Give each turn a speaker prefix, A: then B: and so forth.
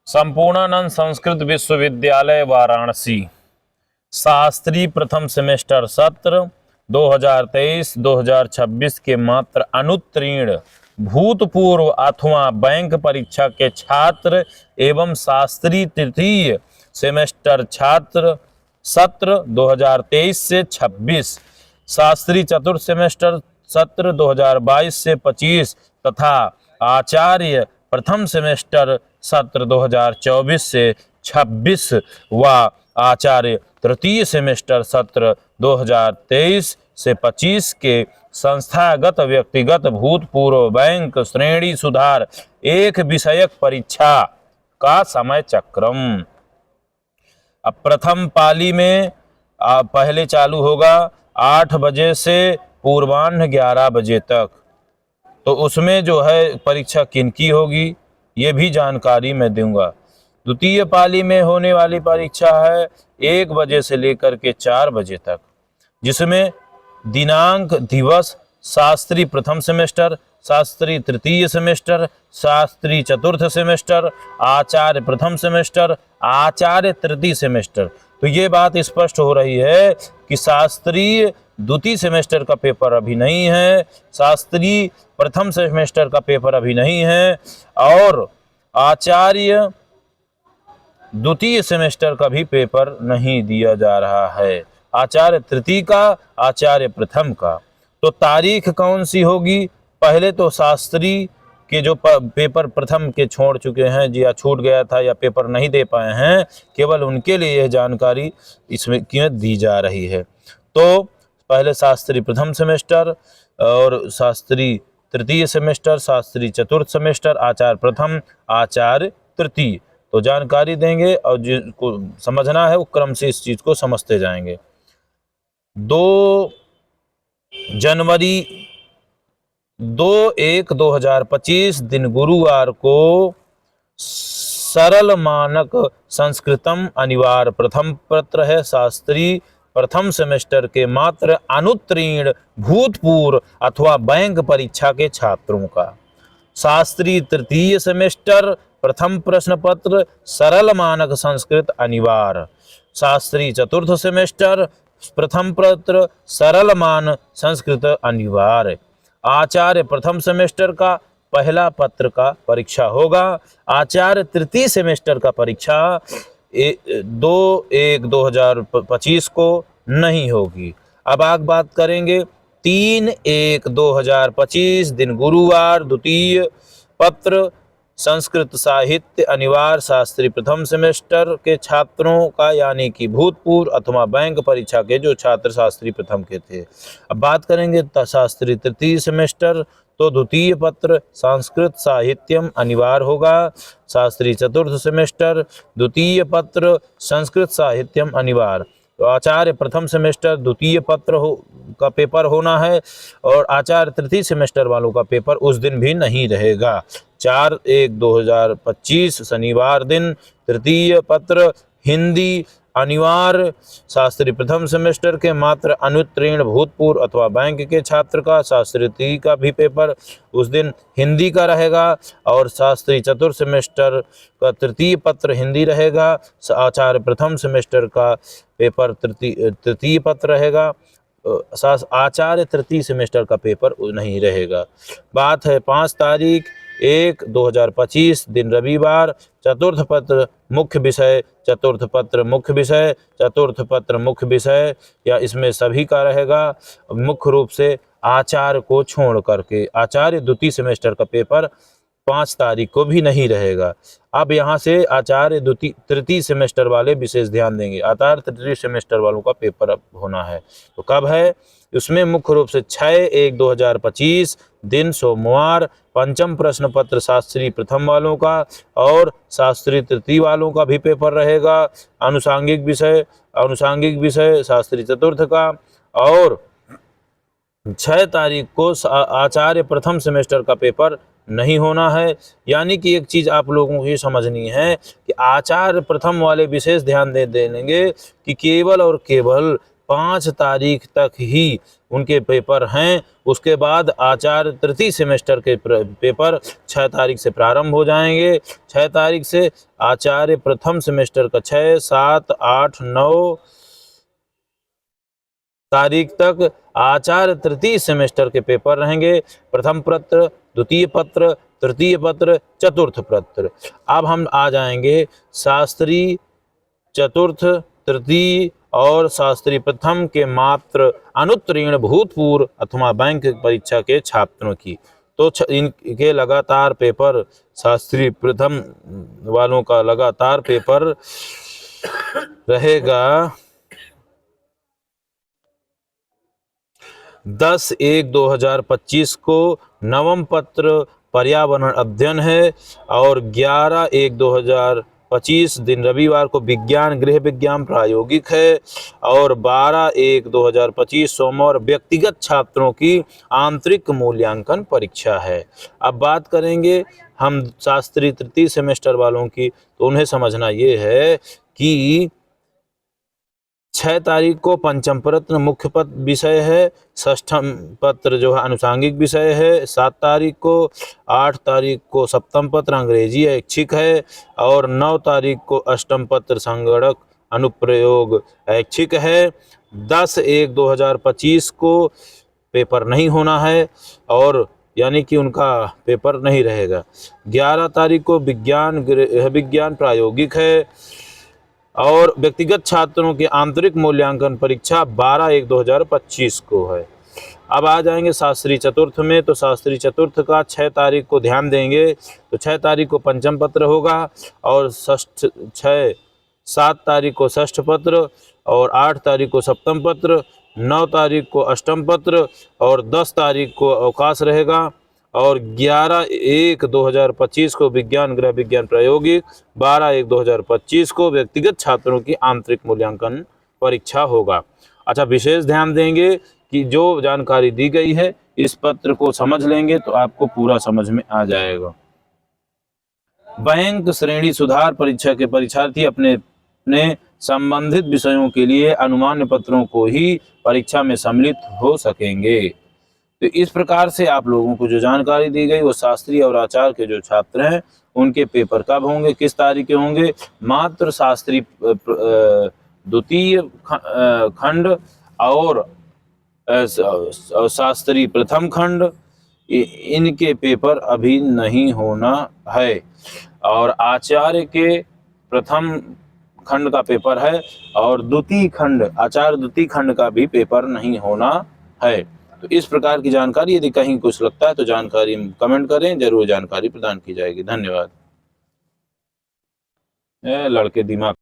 A: संपूर्णानंद संस्कृत विश्वविद्यालय वाराणसी शास्त्री प्रथम सेमेस्टर सत्र 2023-2026 के मात्र अनुत्तीर्ण भूतपूर्व अथवा बैंक परीक्षा के छात्र एवं शास्त्री तृतीय सेमेस्टर छात्र सत्र 2023 से 26, शास्त्री चतुर्थ सेमेस्टर सत्र 2022 से 25 तथा आचार्य प्रथम सेमेस्टर सत्र 2024 से 26 व आचार्य तृतीय सेमेस्टर सत्र 2023 से 25 के संस्थागत व्यक्तिगत भूतपूर्व बैंक श्रेणी सुधार एक विषयक परीक्षा का समय चक्रम। अब प्रथम पाली में पहले चालू होगा 8 बजे से पूर्वाह्न 11 बजे तक। तो उसमें जो है परीक्षा किनकी होगी ये भी जानकारी मैं दूंगा। द्वितीय पाली में होने वाली परीक्षा है 1 बजे से लेकर के 4 बजे तक, जिसमें दिनांक दिवस शास्त्री प्रथम सेमेस्टर, शास्त्री तृतीय सेमेस्टर, शास्त्री चतुर्थ सेमेस्टर, आचार्य प्रथम सेमेस्टर, आचार्य तृतीय सेमेस्टर। तो ये बात स्पष्ट हो रही है कि शास्त्रीय द्वितीय सेमेस्टर का पेपर अभी नहीं है, शास्त्री प्रथम सेमेस्टर का पेपर अभी नहीं है और आचार्य द्वितीय सेमेस्टर का भी पेपर नहीं दिया जा रहा है, आचार्य तृतीय का, आचार्य प्रथम का। तो तारीख कौन सी होगी? पहले तो शास्त्री के जो पेपर प्रथम के छोड़ चुके हैं या छूट गया था या पेपर नहीं दे पाए हैं, केवल उनके लिए यह जानकारी इसमें क्यों दी जा रही है। तो पहले शास्त्री प्रथम सेमेस्टर और शास्त्री तृतीय सेमेस्टर, शास्त्री चतुर्थ सेमेस्टर, आचार्य प्रथम, आचार्य तृतीय, तो जानकारी देंगे और जिसको समझना है वो क्रम से इस चीज को समझते जाएंगे। 2 जनवरी 2/1/2025 दिन गुरुवार को सरल मानक संस्कृतम अनिवार्य प्रथम पत्र है शास्त्री प्रथम सेमेस्टर के मात्र अनुत्तीर्ण भूतपूर्व अथवा बैंक परीक्षा के छात्रों का। शास्त्री तृतीय सेमेस्टर प्रथम प्रश्न पत्र सरल मानक संस्कृत अनिवार्य, शास्त्री चतुर्थ सेमेस्टर प्रथम पत्र सरल मान संस्कृत अनिवार्य, आचार्य प्रथम सेमेस्टर का पहला पत्र का परीक्षा होगा, आचार्य तृतीय सेमेस्टर का परीक्षा 2/1/2025 को नहीं होगी। अब आगे बात करेंगे 3/1/2025 दिन गुरुवार द्वितीय पत्र संस्कृत साहित्य अनिवार्य शास्त्री प्रथम सेमेस्टर के छात्रों का, यानी कि भूतपूर्व अथवा बैंक परीक्षा के जो छात्र शास्त्री प्रथम के थे। अब बात करेंगे शास्त्री तृतीय सेमेस्टर, तो द्वितीय पत्र संस्कृत साहित्यम अनिवार्य होगा, शास्त्री चतुर्थ सेमेस्टर द्वितीय पत्र संस्कृत साहित्यम अनिवार्य। तो आचार्य प्रथम सेमेस्टर द्वितीय पत्र का पेपर होना है और आचार्य तृतीय सेमेस्टर वालों का पेपर उस दिन भी नहीं रहेगा। 4/1/2025 शनिवार दिन तृतीय पत्र हिंदी अनिवार्य, शास्त्री प्रथम सेमेस्टर के मात्र अनुत्तीर्ण भूतपूर्व अथवा बैंक के छात्र का, शास्त्री तृतीय का भी पेपर उस दिन हिंदी का रहेगा और शास्त्री चतुर्थ सेमेस्टर का तृतीय पत्र हिंदी रहेगा, आचार्य प्रथम सेमेस्टर का पेपर तृतीय पत्र रहेगा, आचार्य तृतीय सेमेस्टर का पेपर नहीं रहेगा। बात है 5 तारीख 1/2025 दिन रविवार, चतुर्थ पत्र मुख्य विषय, चतुर्थ पत्र मुख्य विषय, चतुर्थ पत्र मुख्य विषय या इसमें सभी का रहेगा। मुख्य रूप से आचार्य को छोड़ करके आचार्य द्वितीय सेमेस्टर का पेपर 5 तारीख को भी नहीं रहेगा। अब यहाँ से आचार्य तृतीय सेमेस्टर वाले विशेष ध्यान देंगे, आचार्य तृतीय सेमेस्टर वालों का पेपर अब होना है। तो कब है? उसमें मुख्य रूप से 6/1/2025 दिन सोमवार पंचम प्रश्न पत्र शास्त्री प्रथम वालों का और शास्त्री तृतीय वालों का भी पेपर रहेगा, अनुषांगिक विषय शास्त्री चतुर्थ का, और 6 तारीख को आचार्य प्रथम सेमेस्टर का पेपर नहीं होना है। यानी कि एक चीज आप लोगों को ये समझनी है कि आचार्य प्रथम वाले विशेष ध्यान दे देंगे कि केवल और केवल 5 तारीख तक ही उनके पेपर हैं। उसके बाद आचार्य तृतीय सेमेस्टर के पेपर 6 तारीख से प्रारंभ हो जाएंगे। 6 तारीख से आचार्य प्रथम सेमेस्टर का 6, 7, 8, 9 तारीख तक आचार्य तृतीय सेमेस्टर के पेपर रहेंगे। प्रथम पत्र, द्वितीय पत्र, तृतीय पत्र, चतुर्थ पत्र। अब हम आ जाएंगे शास्त्री चतुर्थ, तृतीय और शास्त्री प्रथम के मात्र अनुत्तीर्ण भूतपूर्व अथवा बैंक परीक्षा के छात्रों की। तो इनके लगातार पेपर, शास्त्री प्रथम वालों का लगातार पेपर रहेगा 10/1/2025 को नवम पत्र पर्यावरण अध्ययन है और 11/1/2025 दिन रविवार को विज्ञान गृह विज्ञान प्रायोगिक है और 12/1/2025 सोमवार व्यक्तिगत छात्रों की आंतरिक मूल्यांकन परीक्षा है। अब बात करेंगे हम शास्त्री तृतीय सेमेस्टर वालों की, तो उन्हें समझना ये है कि 6 तारीख को पंचम पत्र मुख्य पत्र विषय है, षष्ठम पत्र जो है अनुषांगिक विषय है, 7 तारीख को, 8 तारीख को सप्तम पत्र अंग्रेजी ऐच्छिक है और 9 तारीख को अष्टम पत्र संगणक अनुप्रयोग ऐच्छिक है। 10/1/2025 को पेपर नहीं होना है और यानी कि उनका पेपर नहीं रहेगा। 11 तारीख को विज्ञान गृह विज्ञान प्रायोगिक है और व्यक्तिगत छात्रों की आंतरिक मूल्यांकन परीक्षा 12/1/2025 को है। अब आ जाएंगे शास्त्री चतुर्थ में, तो शास्त्री चतुर्थ का 6 तारीख को ध्यान देंगे तो 6 तारीख को पंचम पत्र होगा और 7 तारीख को षष्ठ पत्र और 8 तारीख को सप्तम पत्र, 9 तारीख को अष्टम पत्र और 10 तारीख को अवकाश रहेगा और 11/1/2025 को विज्ञान गृह विज्ञान प्रायोगिक, 12/1/2025 को व्यक्तिगत छात्रों की आंतरिक मूल्यांकन परीक्षा होगा। अच्छा, विशेष ध्यान देंगे कि जो जानकारी दी गई है इस पत्र को समझ लेंगे तो आपको पूरा समझ में आ जाएगा। बैंक श्रेणी सुधार परीक्षा के परीक्षार्थी अपने संबंधित विषयों के लिए अनुमान्य पत्रों को ही परीक्षा में सम्मिलित हो सकेंगे। तो इस प्रकार से आप लोगों को जो जानकारी दी गई वो शास्त्री और आचार्य के जो छात्र हैं उनके पेपर कब होंगे, किस तारीख के होंगे। मात्र शास्त्री द्वितीय खंड और शास्त्री प्रथम खंड इनके पेपर अभी नहीं होना है और आचार्य के प्रथम खंड का पेपर है और द्वितीय खंड आचार्य द्वितीय खंड का भी पेपर नहीं होना है। तो इस प्रकार की जानकारी यदि कहीं कुछ लगता है तो जानकारी कमेंट करें, जरूर जानकारी प्रदान की जाएगी। धन्यवाद। लड़के दिमाग